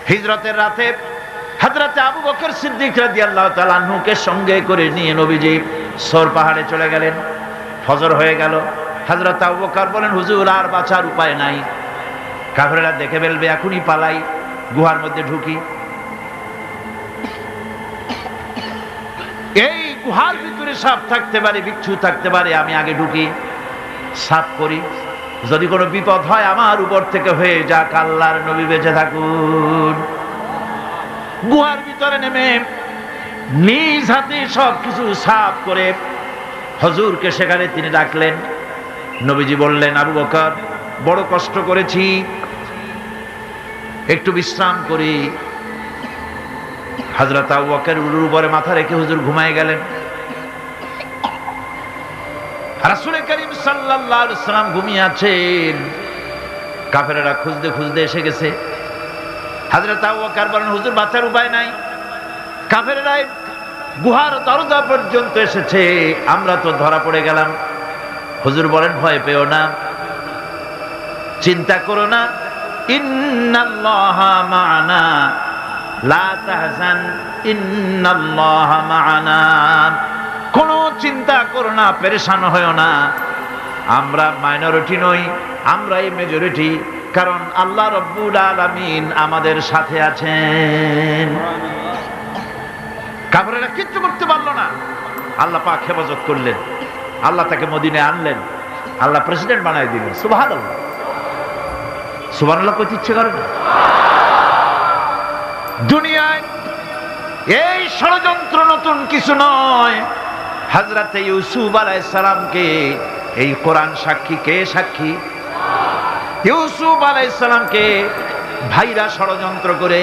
হিজরতের রাতে হযরত আবু বকর সিদ্দিক রাদিয়াল্লাহু তাআলা আনহুকে সঙ্গে করে নিয়ে নবীজি সর পাহাড়ে চলে গেলেন। ফজর হয়ে গেল। হযরত আবু বকর বলেন, হুজুর আর বাঁচার উপায় নাই, কাফেররা দেখে ফেলবে, এখনই পালাই, গুহার মধ্যে ঢুকি। এই গুহার ভিতরে সাপ থাকতে পারে, বিচ্ছু থাকতে পারে, আমি আগে ঢুকি, সাফ করি, যদি কোনো বিপদ হয় আমার উপর থেকে হয়ে যাক, আল্লাহর নবী বেঁচে থাকুন। গুহার ভিতরে নেমে নিজ হাতে সবকিছু সাফ করে হুজুরকে সেখানে তিনি ডাকলেন। নবীজি বললেন, আবু বকর, বড় কষ্ট করেছি, একটু বিশ্রাম করি। হযরত আবু বকর উলুর উপরে মাথা রেখে হুজুর ঘুমায় গেলেন। রাসূল করিম সাল্লাল্লাহু আলাইহি ওয়াসাল্লাম ঘুমিয়ে আছেন। কাফেররা খুঁজতে খুঁজতে এসে গেছে। হযরত আবু বকর বলেন, হুজুর বাঁচার উপায় নাই, কাফেররা গুহার দরজা পর্যন্ত এসেছে, আমরা তো ধরা পড়ে গেলাম। হুজুর বলেন, ভয় পেও না, চিন্তা করো না, ইন্নাল্লাহা মা'ানা, লা তাহজান, ইন্নাল্লাহা মা'ানা। কোনো চিন্তা করো না, পেরেশান হয়ো না, আমরা মাইনরিটি নই, আমরাই মেজরিটি, কারণ আল্লাহ রাব্বুল আলামিন আমাদের সাথে আছেন। কাফেররা কিচ্ছু করতে পারলো না, আল্লাহ পাক হেফাজত করলেন, আল্লাহ তাকে মদিনায় আনলেন, আল্লাহ প্রেসিডেন্ট বানাই দিলেন। সুবহানাল্লাহ, সুবহানাল্লাহ কইতে ইচ্ছে করে না? দুনিয়ায় এই ষড়যন্ত্র নতুন কিছু নয়। হযরত ইউসুফ আলাইহিস সালামকে এই কোরআন সাক্ষী, কে সাক্ষী? ইউসুফ আলাইহিস সালামকে ভাইরা ষড়যন্ত্র করে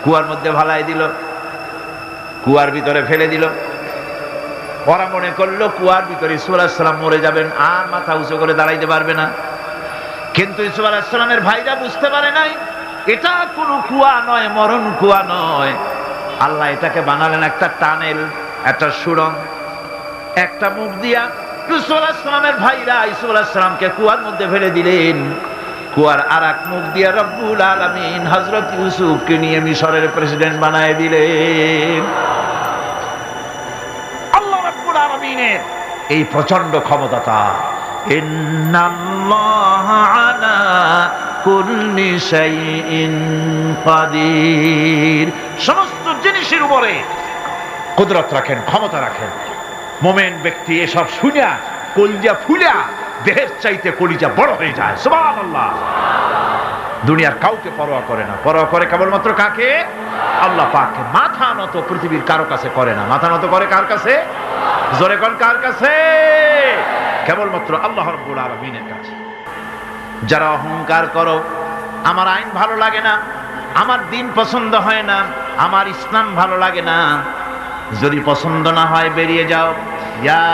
কুয়ার মধ্যে ভালাই দিল, কুয়ার ভিতরে ফেলে দিল। ওরা মনে করলো কুয়ার ভিতরে ইউসুফ আলাইহিস সালাম মরে যাবেন, আর মাথা উঁচু করে দাঁড়াইতে পারবে না। কিন্তু ইউসুফ আলাইহিস সালামের ভাইরা বুঝতে পারে নাই এটা কোনো কুয়া নয়, মরণ কুয়া নয়। আল্লাহ এটাকে বানালেন একটা টানেল, একটা সুড়ঙ্গ, একটা মুখ দিয়া ইউসুফ আলাইহিস সালামের ভাইরা ইউসুফ আলাইহিস সালামকে কুয়ার মধ্যে ফেলে দিলেন। কুয়ার আরেক মুখ দিয়া রব্বুল আলামিন হযরত ইউসুফকে নিয়ে মিশরের প্রেসিডেন্ট বানায় দিলেন। আল্লাহ রাব্বুল আলামিনের এই প্রচন্ড ক্ষমতা। ইন্নাল্লাহা আলা কুল্লি শাইইন কাদির, সমস্ত জিনিসের উপরে কুদরত রাখেন, ক্ষমতা রাখেন। মোমেন ব্যক্তি এসব শুনিয়া কলিজা ফুলিয়া দেহের চাইতে কলিজা বড় হয়ে যায়। সুবহানাল্লাহ। দুনিয়ার কাউকে পরোয়া করে না, পরোয়া করে কেবলমাত্র কাকে? আল্লাহ পাককে। মাথা নত পৃথিবীর কারো কাছে করে না, মাথা নত করে কার কাছে? জোরে কোন কার কাছে? কেবলমাত্র আল্লাহ রাব্বুল আলামিনের কাছে। যারা অহংকার করো, আমার আইন ভালো লাগে না, আমার দিন পছন্দ হয় না, আমার ইসলাম ভালো লাগে না, যদি পছন্দ না হয় বেরিয়ে যাও। ইয়া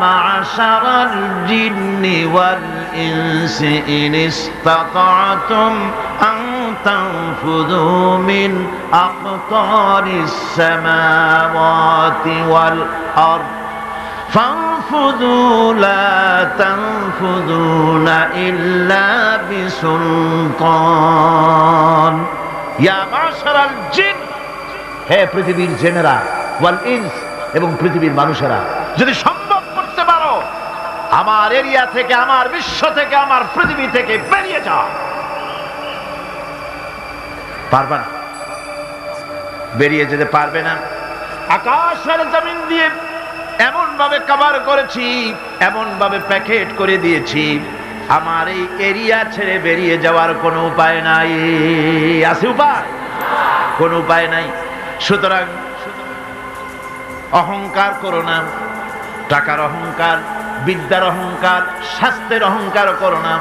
মা'শারাল জিন্নি ওয়াল ইনসি ইন ইসতাতা'তুম আন তানফুযু মিন আকতারিস সামাওয়াতি ওয়াল আরদ ফানফুযু লা তানফুযুনা ইল্লা বিসুলতান। ইয়া মা'শারাল জিন, হে পৃথিবীর জেনেরা, ওয়াল ইনস, এবং পৃথিবীর মানুষেরা, যদি সম্ভব করতে পারো আমার এরিয়া থেকে, আমার বিশ্ব থেকে, আমার পৃথিবী থেকে বেরিয়ে যাও। পারবে না, বেরিয়ে যেতে পারবে না। আকাশ আর জমিন দিয়ে এমন ভাবে কভার করেছি, এমন ভাবে প্যাকেট করে দিয়েছি, আমার এই এরিয়া ছেড়ে বেরিয়ে যাওয়ার কোনো উপায় নাই। আছে উপায়? কোনো উপায় নাই। সুতরাং অহংকার করো না, টাকার অহংকার, বিদ্যার অহংকার, স্বাস্থ্যের অহংকার করো না।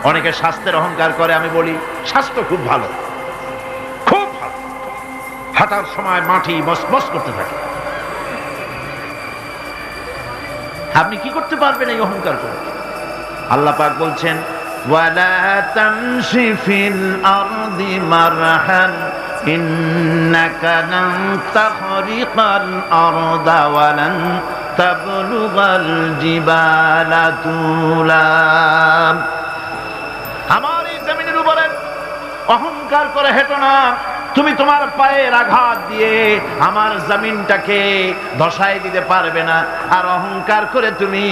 অনেকে স্বাস্থ্যের অহংকার করে, আমি বলি স্বাস্থ্য খুব ভালো, খুব ভালো, হাঁটার সময় মাটি মসমস করতে থাকে। আপনি কি করতে পারবেন এই অহংকার করে? আল্লাহ পাক বলছেন, ওয়ালা তামশি ফিল আরদি মারহান ইন্নাকা লান তাখরিকাল আরদা ওয়া লান তাবলুগাল জিবালা তুলা। আমার এই জমিনের উপরে অহংকার করে হেঁটো না। তুমি তোমার পায়ের আঘাত দিয়ে আমার জমিনটাকে ধসায় দিতে পারবে না, আর অহংকার করে তুমি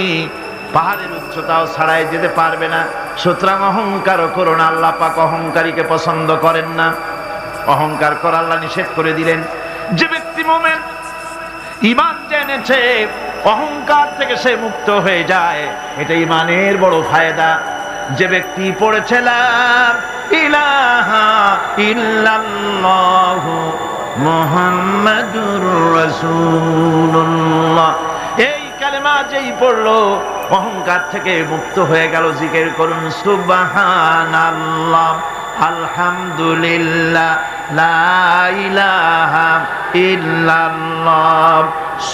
পাহাড়ের উচ্চতাও ছাড়াই যেতে পারবে না। সুতরাং অহংকারও করো না। আল্লাহ পাক অহংকারীকে পছন্দ করেন না। অহংকার করা আল্লাহ নিষেধ করে দিলেন। যে ব্যক্তি মুমিন, ঈমান জেনেছে, অহংকার থেকে সে মুক্ত হয়ে যায়, এটা ঈমানের বড় ফায়দা। যে ব্যক্তি পড়েছে লা ইলাহা ইল্লাল্লাহু মুহাম্মাদুর রাসূলুল্লাহ, এই কালেমা যেই পড়লো অহংকার থেকে মুক্ত হয়ে গেল। জিকির করুন সুবহানাল্লাহ, আলহামদুলিল্লাহ, লা ইলাহা ইল্লাল্লাহ,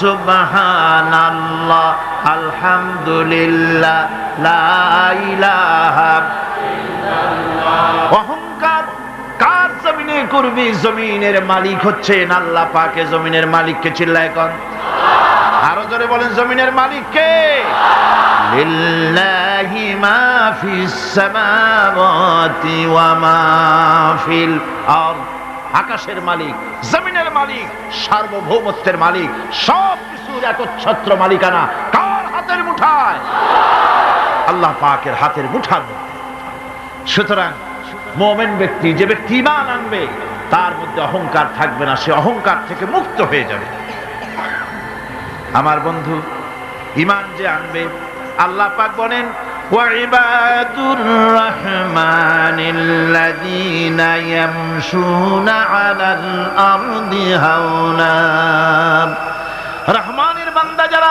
সুবহানাল্লাহ, আলহামদুলিল্লাহ, লা ইলাহা ইল্লাল্লাহ। অহংকার কার জমিনে করবি? জমিনের মালিক হচ্ছেন আল্লাহ পাকে। জমিনের মালিককে চিল্লায় কোন? আরো জোরে বলেন, জমিনের মালিক কে? লিল্লাহি মা ফিস সামাওয়াতি ওয়া মা ফিল আরদ। আকাশের মালিক, জমিনের মালিক, সার্বভৌমত্বের মালিক, সব কিছুর একচ্ছত্র মালিকানা কার হাতের মুঠায়? আল্লাহ পাকের হাতের মুঠার মধ্যে। সুতরাং মুমিন ব্যক্তি, যে ব্যক্তি ঈমান আনবে, তার মধ্যে অহংকার থাকবে না, সে অহংকার থেকে মুক্ত হয়ে যাবে। আমার বন্ধু, ঈমান যে আনবে, আল্লাহ পাক বলেন ওয়াইবাদুর রহমানিল্লাযীনা ইয়ামশুনা আলাল আরদি হাওনা। রহমানের বান্দা যারা,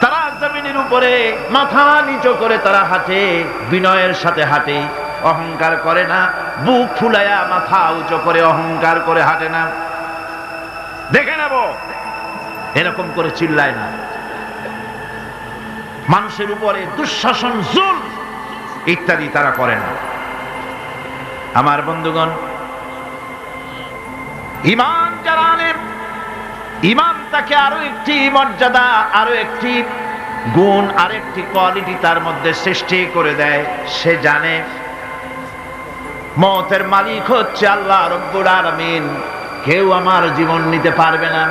তারা জমিনের উপরে মাথা নিচু করে তারা হাঁটে, বিনয়ের সাথে হাঁটে, অহংকার করে না। বুক ফুলায়া মাথা উঁচু করে অহংকার করে হাঁটে না। দেখে নেব, এরকম করে চিল্লায় না। মানুষের উপরে দুঃশাসন, জুলম ইত্যাদি তারা করে না। আমার বন্ধুগণ, ঈমান যারা আনে, ঈমান তাকে আরো একটি মর্যাদা, আরো একটি গুণ, আরেকটি কোয়ালিটি তার মধ্যে সৃষ্টি করে দেয়। সে জানে মওতের মালিক হচ্ছে আল্লাহ রব্বুল আলামিন। কেউ আমার জীবন নিতে পারবে না।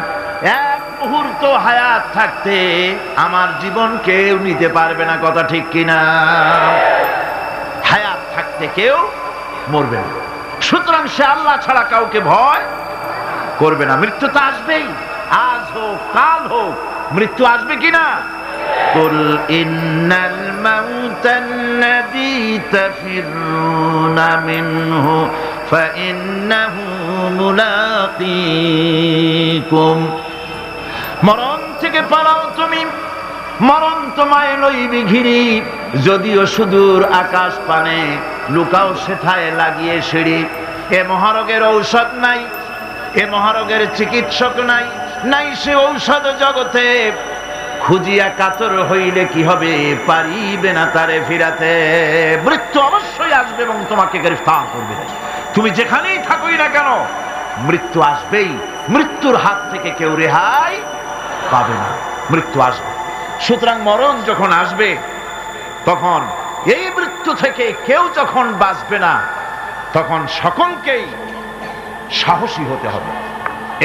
এক মুহূর্ত হায়াত থাকতে আমার জীবন কেউ নিতে পারবে না। কথা ঠিক কিনা? হায়াত থাকতে কেউ মরবে না। সুতরাং সে আল্লাহ ছাড়া কাউকে ভয় করবে না। মৃত্যু তো আসবেই, আজ হোক কাল হোক, মৃত্যু আসবে কিনা? কুল ইন্নাল মাউতাল্লাযী তাফিরুনা মিনহু ফাইন্নাহু মুলাকীকুম। মরণ থেকে পালাও তুমি, মরণ তোমায় লইবে ঘিরি। যদিও সুদূর আকাশ পানে, লুকাও সেথায় লাগিয়ে সিঁড়ি। এ মহারোগের ঔষধ নাই, এ মহারোগের চিকিৎসক নাই, নাই সে ঔষধ জগতে। খুঁজিয়া কাতর হইলে কি হবে, পারিবে না তারে ফিরাতে। মৃত্যু অবশ্যই আসবে এবং তোমাকে গ্রেফতার করবে। তুমি যেখানেই থাকোই না কেন, মৃত্যু আসবেই। মৃত্যুর হাত থেকে কেউ রেহাই পাবে না, মৃত্যু আসবে। সুতরাং মরণ যখন আসবে, তখন এই মৃত্যু থেকে কেউ যখন বাঁচবে না, তখন সকলকেই সাহসী হতে হবে।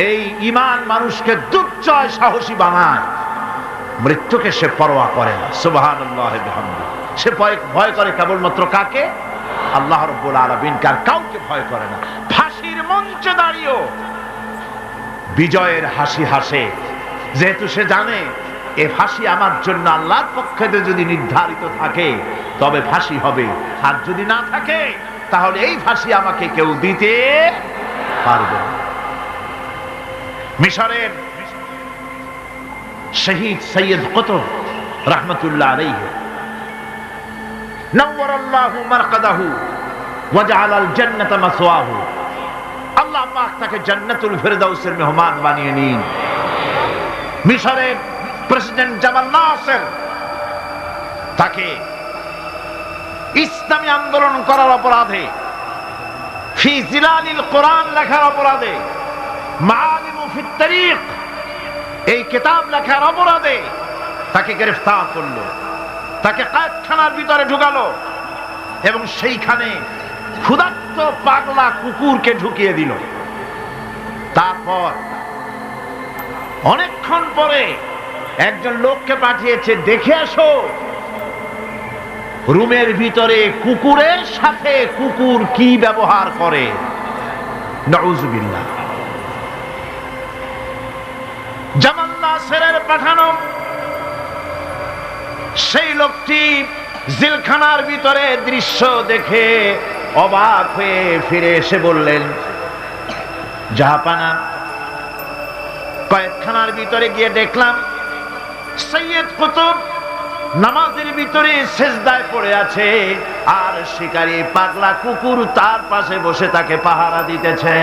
এই ঈমান মানুষকে দুর্জয় সাহসী বানায়। মৃত্যুকে সে পরোয়া করে না। সুবহানাল্লাহ বিহামদিহি। সে ভয় করে কেবলমাত্র কাকে? আল্লাহ রাব্বুল আলামিনকে, আর কাউকে ভয় করে না। ফাঁসির মঞ্চে দাঁড়িয়েও বিজয়ের হাসি হাসে, যেহেতু সে জানে এ ফাঁসি আমার জন্য আল্লাহর পক্ষে যদি নির্ধারিত থাকে তবে ফাঁসি হবে, আর যদি না থাকে তাহলে এই ফাঁসি আমাকে কেউ দিতে পারবে না। মিশরের শহীদ সৈয়দ কুতুব রাহমাতুল্লাহ আলাইহি, নওয়ারাল্লাহু মারকাদাহু ওয়া জাআলাল জান্নাতা মাসওয়াহু। আল্লাহ পাক তাকে জান্নাতুল ফিরদাউসের মেহমান বানিয়ে নিন। মিশরের প্রেসিডেন্ট জামাল নাসের তাকে ইসলামী আন্দোলন করার অপরাধে, ফি জিলালিল কোরআন লেখার অপরাধে, মাআলিমু ফিত তারিখ এই কিতাব লেখার অপরাধে তাকে গ্রেফতার করলো, তাকে কায়দখানার ভিতরে ঢুকালো এবং সেইখানে ক্ষুধার্ত আস্ত পাগলা কুকুরকে ঢুকিয়ে দিল। তারপর অনেকক্ষণ পরে একজন লোককে পাঠিয়েছে, দেখে আসো রুমের ভিতরে কুকুরের সাথে কুকুর কি ব্যবহার করে। নাউজুবিল্লাহ। জামাল নাসেরের পাঠানো সেই লোকটি জেলখানার ভিতরে দৃশ্য দেখে অবাক হয়ে ফিরে এসে বললেন, জাহাপানা, কয়েকখানার ভিতরে গিয়ে দেখলাম সৈয়দ কুতুব নামাজের ভিতরে সেজদায় পড়ে আছে, আর শিকারী পাগলা কুকুর তার পাশে বসে তাকে পাহারা দিতেছে।